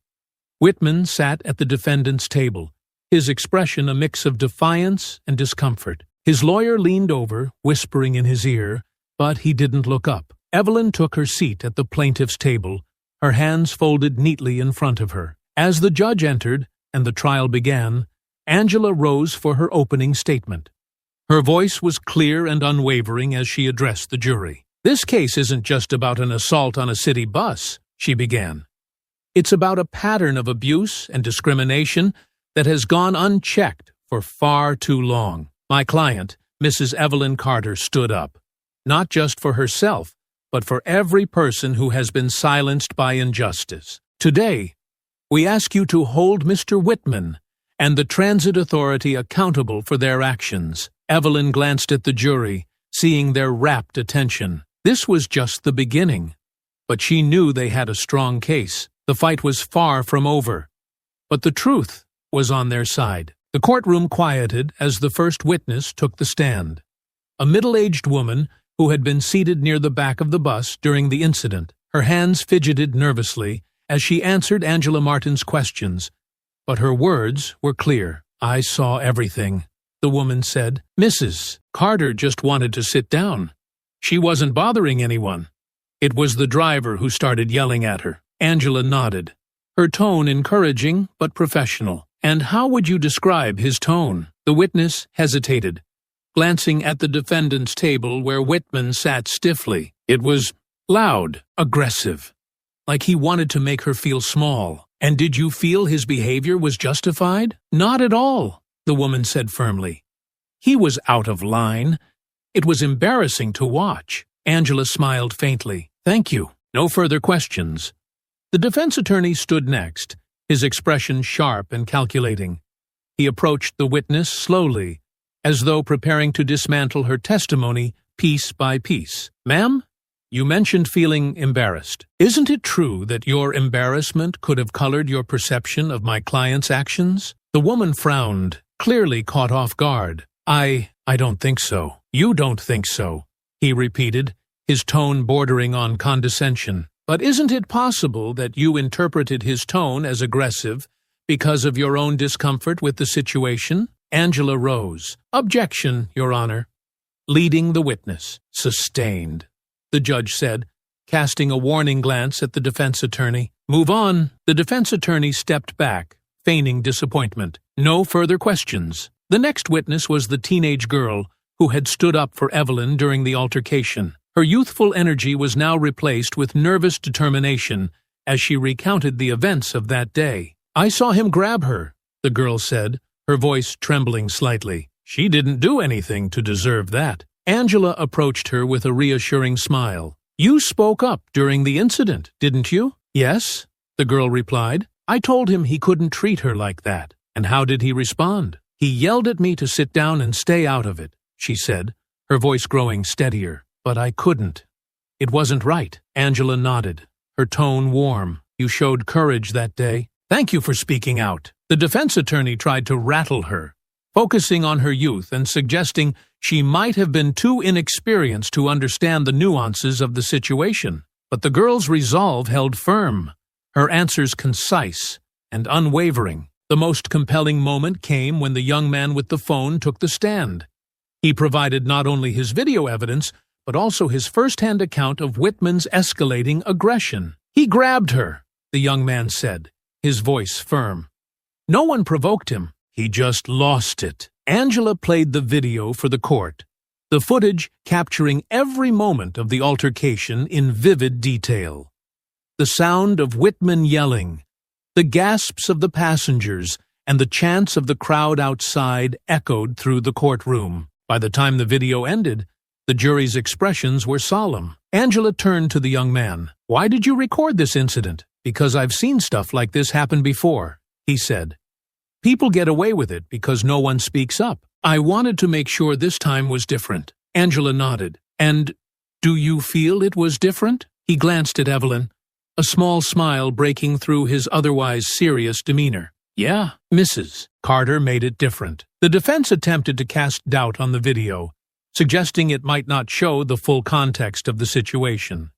Speaker 1: Whitman sat at the defendant's table, his expression a mix of defiance and discomfort. His lawyer leaned over, whispering in his ear, but he didn't look up. Evelyn took her seat at the plaintiff's table, her hands folded neatly in front of her. As the judge entered and the trial began, Angela rose for her opening statement. Her voice was clear and unwavering as she addressed the jury. "This case isn't just about an assault on a city bus," she began. "It's about a pattern of abuse and discrimination that has gone unchecked for far too long." My client, Mrs. Evelyn Carter, stood up, not just for herself, but for every person who has been silenced by injustice. "Today, we ask you to hold Mr. Whitman and the Transit Authority accountable for their actions." Evelyn glanced at the jury, seeing their rapt attention. This was just the beginning, but she knew they had a strong case. The fight was far from over, but the truth was on their side. The courtroom quieted as the first witness took the stand. A middle-aged woman who had been seated near the back of the bus during the incident. Her hands fidgeted nervously as she answered Angela Martin's questions, but her words were clear. "I saw everything," the woman said. "Mrs. Carter just wanted to sit down. She wasn't bothering anyone. It was the driver who started yelling at her." Angela nodded, her tone encouraging but professional. "And how would you describe his tone?" The witness hesitated, glancing at the defendant's table where Whitman sat stiffly. "It was loud, aggressive, like he wanted to make her feel small." "And did you feel his behavior was justified?" "Not at all," the woman said firmly. "He was out of line. It was embarrassing to watch." Angela smiled faintly. "Thank you. No further questions." The defense attorney stood next, his expression sharp and calculating. He approached the witness slowly, as though preparing to dismantle her testimony piece by piece. "Ma'am, you mentioned feeling embarrassed. Isn't it true that your embarrassment could have colored your perception of my client's actions?" The woman frowned, clearly caught off guard. I don't think so." "You don't think so," he repeated, his tone bordering on condescension. "But isn't it possible that you interpreted his tone as aggressive because of your own discomfort with the situation?" Angela rose. "Objection, Your Honor." Leading the witness. "Sustained," the judge said, casting a warning glance at the defense attorney. "Move on." The defense attorney stepped back, feigning disappointment. "No further questions." The next witness was the teenage girl who had stood up for Evelyn during the altercation. Her youthful energy was now replaced with nervous determination as she recounted the events of that day. "I saw him grab her," the girl said, her voice trembling slightly. "She didn't do anything to deserve that." Angela approached her with a reassuring smile. "You spoke up during the incident, didn't you?" "Yes," the girl replied. "I told him he couldn't treat her like that." "And how did he respond?" "He yelled at me to sit down and stay out of it," she said, her voice growing steadier. "But I couldn't. It wasn't right." Angela nodded, her tone warm. "You showed courage that day. Thank you for speaking out." The defense attorney tried to rattle her, focusing on her youth and suggesting she might have been too inexperienced to understand the nuances of the situation. But the girl's resolve held firm, her answers concise and unwavering. The most compelling moment came when the young man with the phone took the stand. He provided not only his video evidence, but also his first-hand account of Whitman's escalating aggression. "He grabbed her," the young man said, his voice firm. "No one provoked him. He just lost it." Angela played the video for the court, the footage capturing every moment of the altercation in vivid detail. The sound of Whitman yelling, the gasps of the passengers, and the chants of the crowd outside echoed through the courtroom. By the time the video ended, the jury's expressions were solemn. Angela turned to the young man. "Why did you record this incident?" "Because I've seen stuff like this happen before," he said. "People get away with it because no one speaks up. I wanted to make sure this time was different." Angela nodded. "And do you feel it was different?" He glanced at Evelyn, a small smile breaking through his otherwise serious demeanor. "Yeah, Mrs. Carter made it different." The defense attempted to cast doubt on the video, suggesting it might not show the full context of the situation.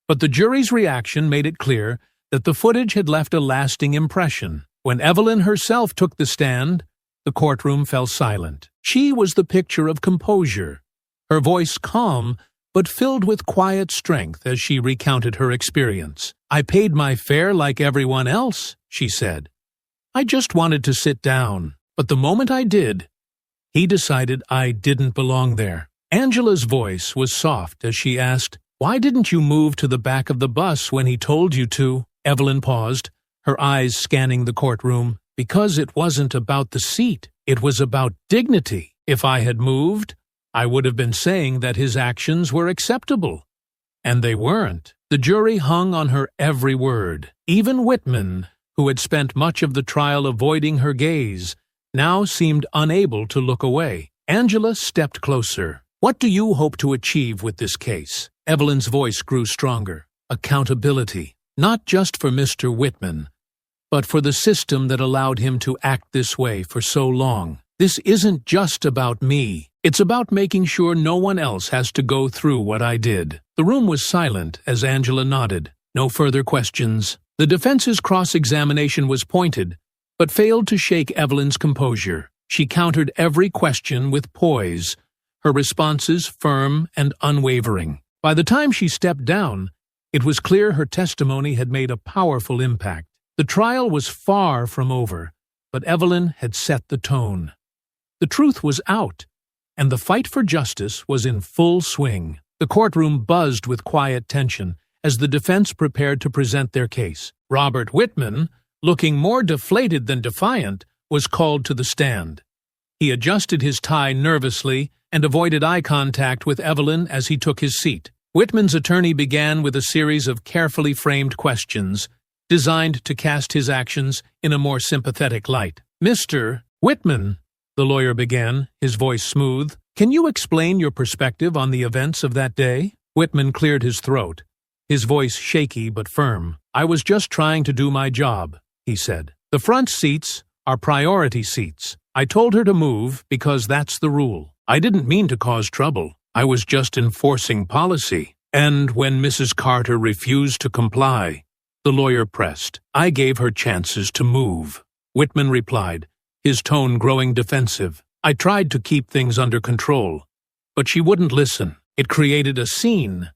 Speaker 1: But the jury's reaction made it clear that the footage had left a lasting impression. When Evelyn herself took the stand, the courtroom fell silent. She was the picture of composure, her voice calm but filled with quiet strength as she recounted her experience. "I paid my fare like everyone else," she said. "I just wanted to sit down, but the moment I did, he decided I didn't belong there." Angela's voice was soft as she asked, "Why didn't you move to the back of the bus when he told you to?" Evelyn paused, her eyes scanning the courtroom. "Because it wasn't about the seat. It was about dignity. If I had moved, I would have been saying that his actions were acceptable. And they weren't." The jury hung on her every word. Even Whitman, who had spent much of the trial avoiding her gaze, now seemed unable to look away. Angela stepped closer. "What do you hope to achieve with this case?" Evelyn's voice grew stronger. "Accountability, not just for Mr. Whitman, but for the system that allowed him to act this way for so long. This isn't just about me. It's about making sure no one else has to go through what I did." The room was silent as Angela nodded. No further questions. The defense's cross-examination was pointed, but failed to shake Evelyn's composure. She countered every question with poise, her responses firm and unwavering. By the time she stepped down, it was clear her testimony had made a powerful impact. The trial was far from over, but Evelyn had set the tone. The truth was out, and the fight for justice was in full swing. The courtroom buzzed with quiet tension as the defense prepared to present their case. Robert Whitman, looking more deflated than defiant, was called to the stand. He adjusted his tie nervously and avoided eye contact with Evelyn as he took his seat. Whitman's attorney began with a series of carefully framed questions designed to cast his actions in a more sympathetic light. "Mr. Whitman," the lawyer began, his voice smooth, "can you explain your perspective on the events of that day?" Whitman cleared his throat, his voice shaky but firm. "I was just trying to do my job," he said. "The front seats are priority seats. I told her to move because that's the rule. I didn't mean to cause trouble. I was just enforcing policy. And when Mrs. Carter refused to comply," the lawyer pressed, "I gave her chances to move." Whitman replied, his tone growing defensive. "I tried to keep things under control, but she wouldn't listen. It created a scene,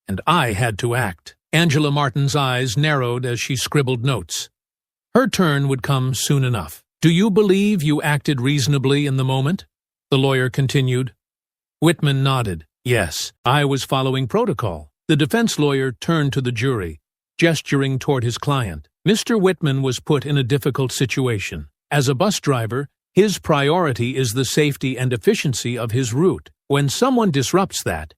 Speaker 1: and I had to act." Angela Martin's eyes narrowed as she scribbled notes. Her turn would come soon enough. "Do you believe you acted reasonably in the moment?" the lawyer continued. Whitman nodded. "Yes, I was following protocol." The defense lawyer turned to the jury, gesturing toward his client. Mr. Whitman was put in a difficult situation. As a bus driver, his priority is the safety and efficiency of his route. When someone disrupts that,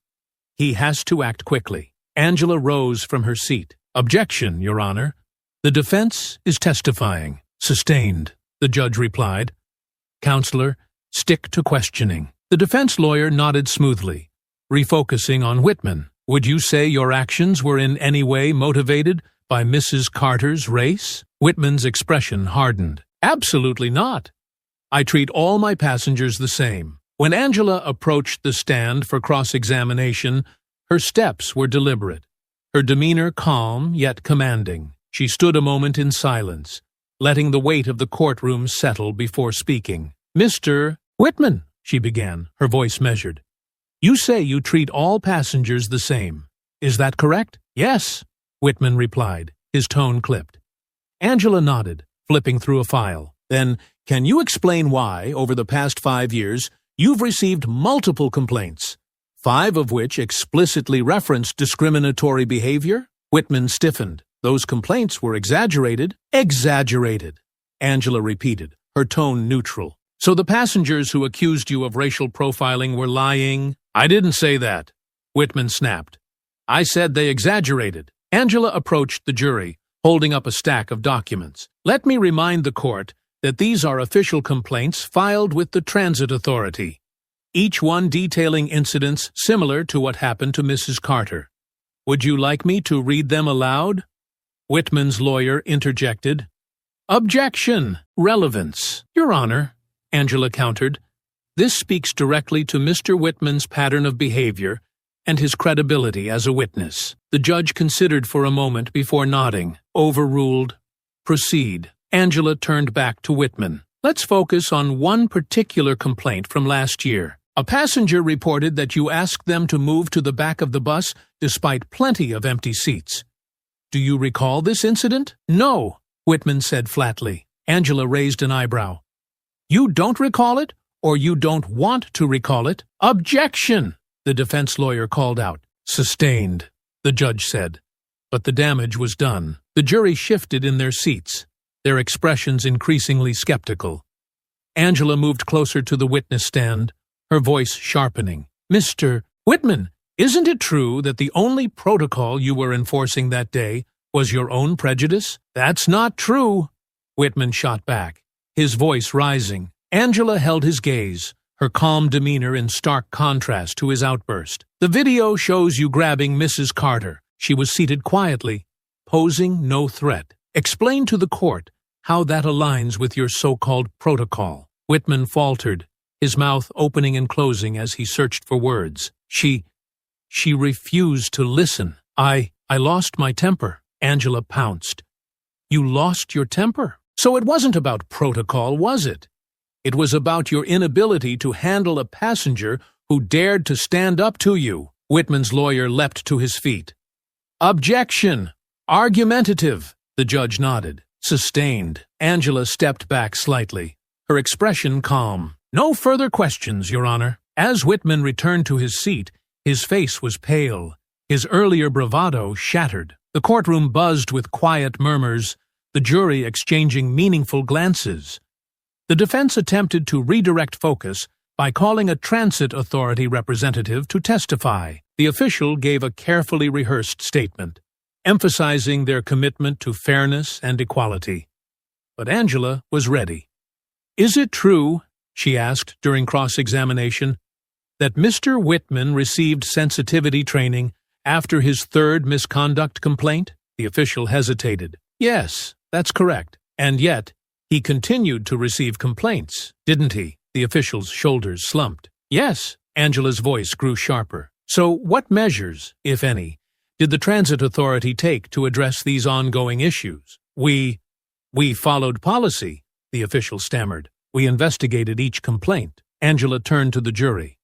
Speaker 1: he has to act quickly. Angela rose from her seat. "Objection, Your Honor. The defense is testifying." "Sustained," the judge replied. "Counselor, stick to questioning." The defense lawyer nodded smoothly, refocusing on Whitman. "Would you say your actions were in any way motivated by Mrs. Carter's race?" Whitman's expression hardened. "Absolutely not. I treat all my passengers the same." When Angela approached the stand for cross-examination, her steps were deliberate, her demeanor calm yet commanding. She stood a moment in silence, letting the weight of the courtroom settle before speaking. "Mr. Whitman," she began, her voice measured, "you say you treat all passengers the same. Is that correct?" "Yes," Whitman replied, his tone clipped. Angela nodded, flipping through a file. "Then, can you explain why, over the past 5 years, you've received multiple complaints, 5 of which explicitly referenced discriminatory behavior?" Whitman stiffened. "Those complaints were exaggerated." "Exaggerated," Angela repeated, her tone neutral. "So the passengers who accused you of racial profiling were lying?" "I didn't say that," Whitman snapped. "I said they exaggerated." Angela approached the jury, holding up a stack of documents. "Let me remind the court that these are official complaints filed with the Transit Authority, each one detailing incidents similar to what happened to Mrs. Carter. Would you like me to read them aloud?" Whitman's lawyer interjected. "Objection! Relevance." "Your Honor," Angela countered, "this speaks directly to Mr. Whitman's pattern of behavior and his credibility as a witness. The judge considered for a moment before nodding. Overruled. Proceed. Angela turned back to Whitman. Let's focus on one particular complaint from last year. A passenger reported that you asked them to move to the back of the bus despite plenty of empty seats. Do you recall this incident? No, Whitman said flatly. Angela raised an eyebrow. You don't recall it, or you don't want to recall it? Objection! The defense lawyer called out. Sustained, the judge said. But the damage was done. The jury shifted in their seats, their expressions increasingly skeptical. Angela moved closer to the witness stand, her voice sharpening. Mr. Whitman, isn't it true that the only protocol you were enforcing that day was your own prejudice? That's not true, Whitman shot back, his voice rising. Angela held his gaze, her calm demeanor in stark contrast to his outburst. The video shows you grabbing Mrs. Carter. She was seated quietly, posing no threat. Explain to the court how that aligns with your so-called protocol. Whitman faltered, his mouth opening and closing as he searched for words. She refused to listen. I lost my temper, Angela pounced. You lost your temper? So it wasn't about protocol, was it? It was about your inability to handle a passenger who dared to stand up to you. Whitman's lawyer leapt to his feet. Objection! Argumentative! The judge nodded. Sustained. Angela stepped back slightly, her expression calm. No further questions, Your Honor. As Whitman returned to his seat, his face was pale, his earlier bravado shattered. The courtroom buzzed with quiet murmurs, the jury exchanging meaningful glances. The defense attempted to redirect focus by calling a transit authority representative to testify. The official gave a carefully rehearsed statement, emphasizing their commitment to fairness and equality. But Angela was ready. Is it true, she asked during cross-examination, that Mr. Whitman received sensitivity training after his third misconduct complaint? The official hesitated. Yes, that's correct. And yet, he continued to receive complaints, didn't he? The official's shoulders slumped. Yes, Angela's voice grew sharper. So what measures, if any, did the transit authority take to address these ongoing issues? We followed policy, the official stammered. We investigated each complaint. Angela turned to the jury.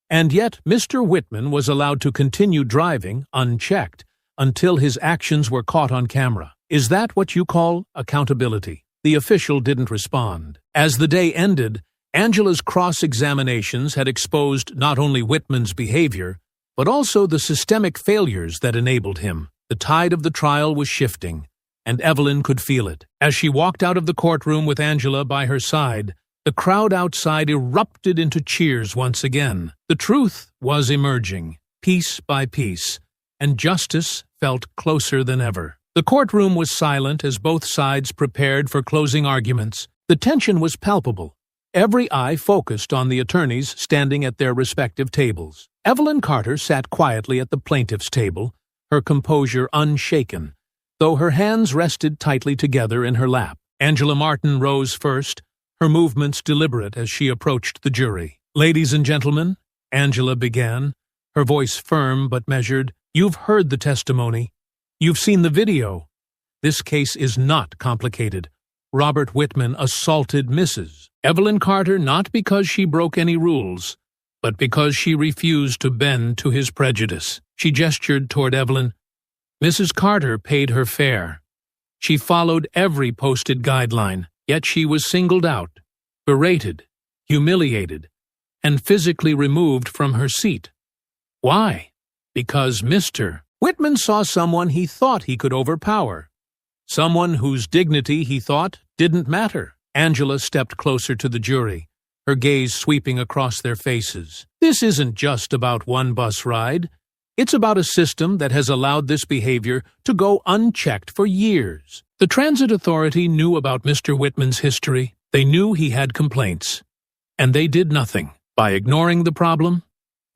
Speaker 1: And yet Mr. Whitman was allowed to continue driving, unchecked, until his actions were caught on camera. Is that what you call accountability? The official didn't respond. As the day ended, Angela's cross-examinations had exposed not only Whitman's behavior, but also the systemic failures that enabled him. The tide of the trial was shifting, and Evelyn could feel it. As she walked out of the courtroom with Angela by her side, the crowd outside erupted into cheers once again. The truth was emerging, piece by piece, and justice felt closer than ever. The courtroom was silent as both sides prepared for closing arguments. The tension was palpable. Every eye focused on the attorneys standing at their respective tables. Evelyn Carter sat quietly at the plaintiff's table, her composure unshaken, though her hands rested tightly together in her lap. Angela Martin rose first, her movements deliberate as she approached the jury. Ladies and gentlemen, Angela began, her voice firm but measured, you've heard the testimony. You've seen the video. This case is not complicated. Robert Whitman assaulted Mrs. Evelyn Carter not because she broke any rules, but because she refused to bend to his prejudice. She gestured toward Evelyn. Mrs. Carter paid her fare. She followed every posted guideline, yet she was singled out, berated, humiliated, and physically removed from her seat. Why? Because Mr. Whitman saw someone he thought he could overpower, someone whose dignity he thought didn't matter. Angela stepped closer to the jury, her gaze sweeping across their faces. This isn't just about one bus ride. It's about a system that has allowed this behavior to go unchecked for years. The transit authority knew about Mr. Whitman's history. They knew he had complaints. And they did nothing. By ignoring the problem,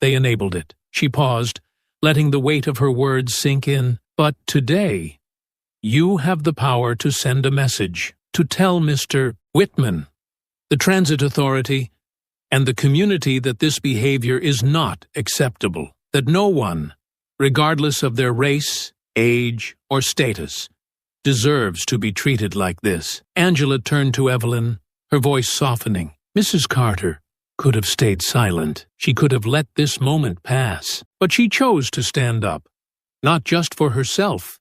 Speaker 1: they enabled it. She paused, letting the weight of her words sink in. But today, you have the power to send a message, to tell Mr. Whitman, the transit authority, and the community that this behavior is not acceptable. that no one, regardless of their race, age, or status, deserves to be treated like this. Angela turned to Evelyn, her voice softening. Mrs. Carter could have stayed silent. She could have let this moment pass. But she chose to stand up, not just for herself,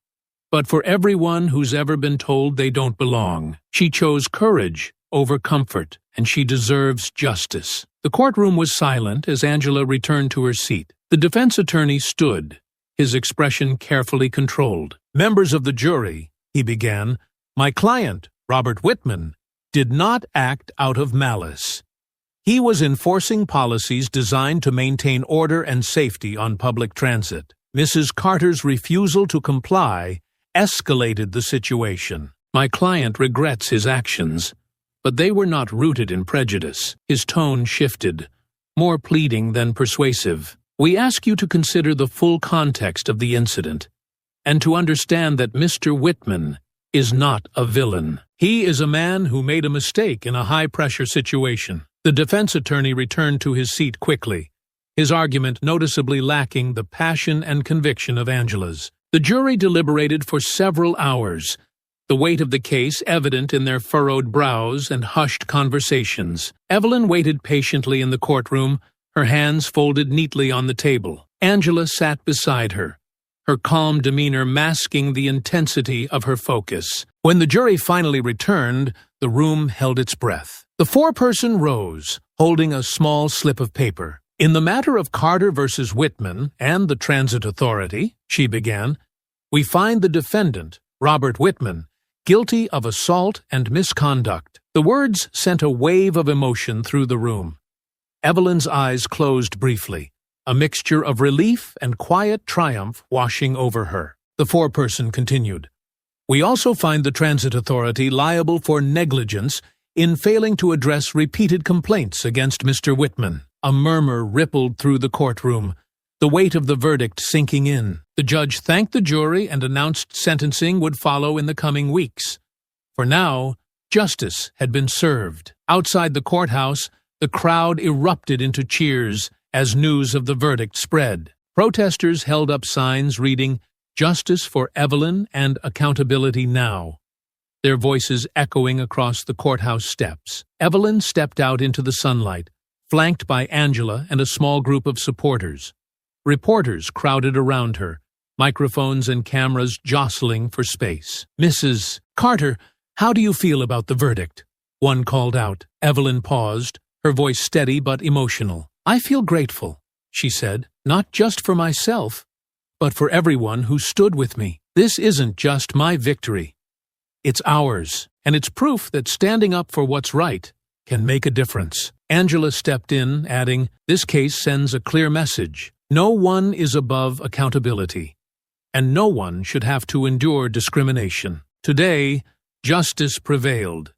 Speaker 1: but for everyone who's ever been told they don't belong. She chose courage over comfort, and she deserves justice. The courtroom was silent as Angela returned to her seat. The defense attorney stood, his expression carefully controlled. Members of the jury, he began, my client, Robert Whitman, did not act out of malice. He was enforcing policies designed to maintain order and safety on public transit. Mrs. Carter's refusal to comply escalated the situation. My client regrets his actions, but they were not rooted in prejudice. His tone shifted, more pleading than persuasive. We ask you to consider the full context of the incident and to understand that Mr. Whitman is not a villain. He is a man who made a mistake in a high-pressure situation. The defense attorney returned to his seat quickly, his argument noticeably lacking the passion and conviction of Angela's. The jury deliberated for several hours, the weight of the case evident in their furrowed brows and hushed conversations. Evelyn waited patiently in the courtroom, her hands folded neatly on the table. Angela sat beside her, her calm demeanor masking the intensity of her focus. When the jury finally returned, the room held its breath. The foreperson rose, holding a small slip of paper. In the matter of Carter versus Whitman and the Transit Authority, she began, we find the defendant, Robert Whitman, guilty of assault and misconduct. The words sent a wave of emotion through the room. Evelyn's eyes closed briefly, a mixture of relief and quiet triumph washing over her. The foreperson continued, we also find the Transit Authority liable for negligence in failing to address repeated complaints against Mr. Whitman. A murmur rippled through the courtroom, the weight of the verdict sinking in. The judge thanked the jury and announced sentencing would follow in the coming weeks. For now, justice had been served. Outside the courthouse, the crowd erupted into cheers as news of the verdict spread. Protesters held up signs reading, Justice for Evelyn and Accountability Now, their voices echoing across the courthouse steps. Evelyn stepped out into the sunlight, flanked by Angela and a small group of supporters. Reporters crowded around her, microphones and cameras jostling for space. Mrs. Carter, how do you feel about the verdict? One called out. Evelyn paused, her voice steady but emotional. I feel grateful, she said, not just for myself, but for everyone who stood with me. This isn't just my victory. It's ours, and it's proof that standing up for what's right can make a difference. Angela stepped in, adding, this case sends a clear message. No one is above accountability, and no one should have to endure discrimination. Today, justice prevailed.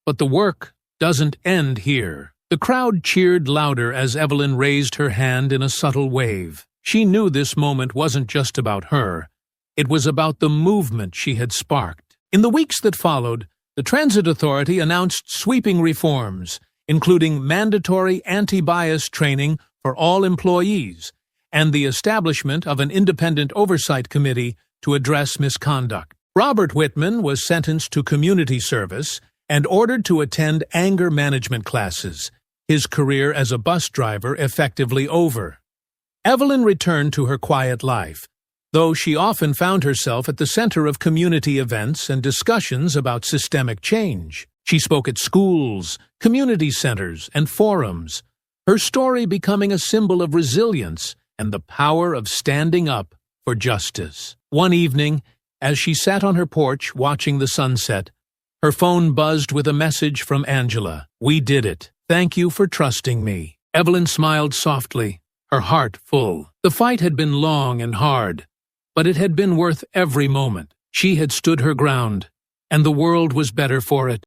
Speaker 1: But the work doesn't end here. The crowd cheered louder as Evelyn raised her hand in a subtle wave. She knew this moment wasn't just about her. It was about the movement she had sparked. In the weeks that followed, the Transit Authority announced sweeping reforms, including mandatory anti-bias training for all employees and the establishment of an independent oversight committee to address misconduct. Robert Whitman was sentenced to community service and ordered to attend anger management classes, his career as a bus driver effectively over. Evelyn returned to her quiet life, though she often found herself at the center of community events and discussions about systemic change. She spoke at schools, community centers, and forums, her story becoming a symbol of resilience and the power of standing up for justice. One evening, as she sat on her porch watching the sunset, her phone buzzed with a message from Angela. We did it. Thank you for trusting me. Evelyn smiled softly, her heart full. The fight had been long and hard, but it had been worth every moment. She had stood her ground, and the world was better for it.